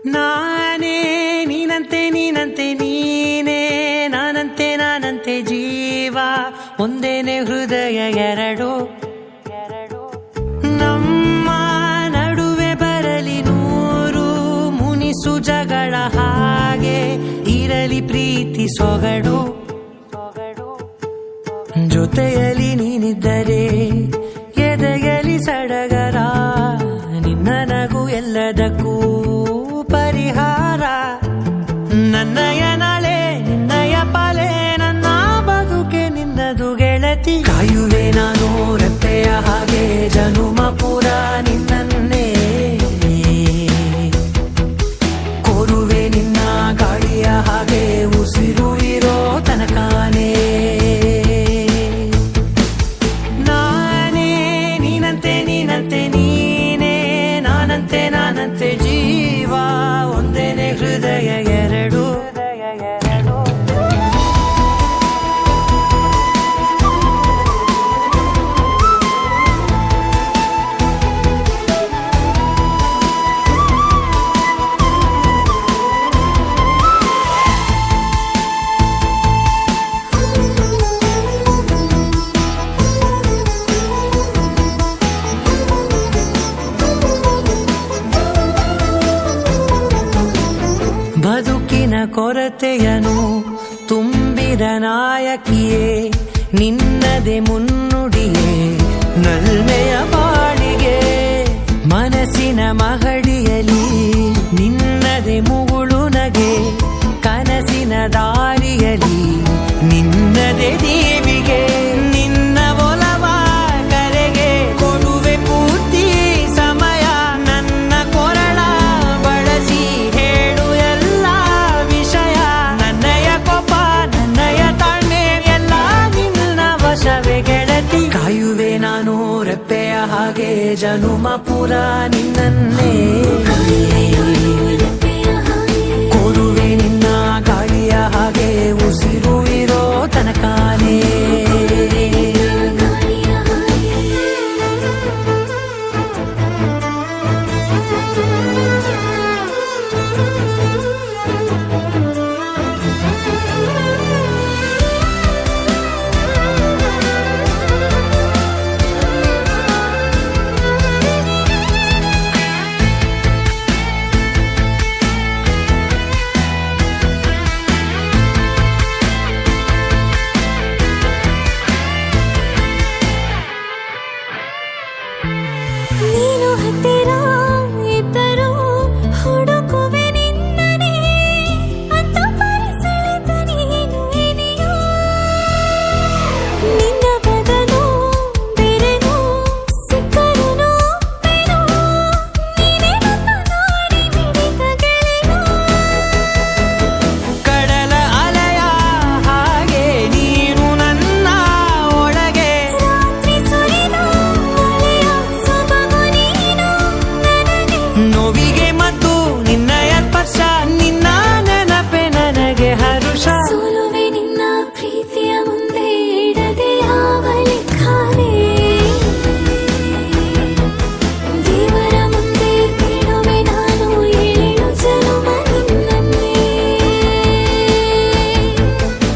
ನಾನೇ ನೀನಂತೆ ನೀನಂತೆ ನೀನೇ ನಾನಂತೆ ನಾನಂತೆ ಜೀವ ಒಂದೇನೆ ಹೃದಯ ಎರಡು ನಮ್ಮ ನಡುವೆ ಬರಲಿ ನೂರು ಮುನಿಸು ಜಗಳ ಹಾಗೆ ಇರಲಿ ಪ್ರೀತಿ ಸೊಗಡು ಜೊತೆಯಲ್ಲಿ ನೀನಿದ್ದರೆ ಎದೆಯಲಿ ಸಡಗರ ನಿನ್ನ ನಗು ಎಲ್ಲದಕ್ಕೂ ಪರಿಹಾರ ನನ್ನಯ ನಾಳೆ ನಿನ್ನಯ ಪಾಲೆ ನನ್ನ ಬದುಕೆ ನಿನ್ನದು ಗೆಳತಿ ಕಾಯುವೆ ನಾನು ರೆಪ್ಪೆಯ ಹಾಗೆ ಜನುಮ ಪೂರ ನಿನ್ನನ್ನೇ ಕೋರುವೆ ನಿನ್ನ ಗಾಳಿಯ ಹಾಗೆ ಉಸಿರು ಇರೋ ತನಕಾನೇ ನಾನೇ ನೀನಂತೆ ನೀನಂತೆ ನೀನೇ ನಾನಂತೆ ನಾನಂತೆ ಜೀವ ಒಂದೇನೆ ಹೃದಯ ಎರಡು ಬದುಕಿನ ಕೊರತೆಯನು ತುಂಬಿದ ನಾಯಕಿಯೇ ನಿನ್ನದೆ ಮುನ್ನುಡಿಯೇ ನಲ್ಮೆಯ ಬಾಳಿಗೆ ಮನಸ್ಸಿನ ಮಹಡಿಯಲಿ ನಿನ್ನದೆ ಮುಗುಳು ನಗೆ ಕನಸಿನ ದಾರಿಯಲಿ ನಿನ್ನದೆ ದೀವಿಗೆ ನಿನ್ನ ಒಲವ ಕರೆಗೆ ಕೊಡುವೆ ಪೂರ್ತಿ ಸಮಯ ನನ್ನ ಕೊರಳ ಬಳಸಿ ಹೇಳು ಎಲ್ಲ ವಿಷಯ ನನ್ನಯ ಕೋಪ ನನ್ನಯ ತಾಳ್ಮೆ ಎಲ್ಲ ನಿನ್ನ ವಶವೇ ಗೆಳತಿ ಕಾಯುವೆ ನಾನು ರೆಪ್ಪೆಯ ಹಾಗೆ ಜನುಮ ಪುರ ನಿನ್ನನ್ನೇ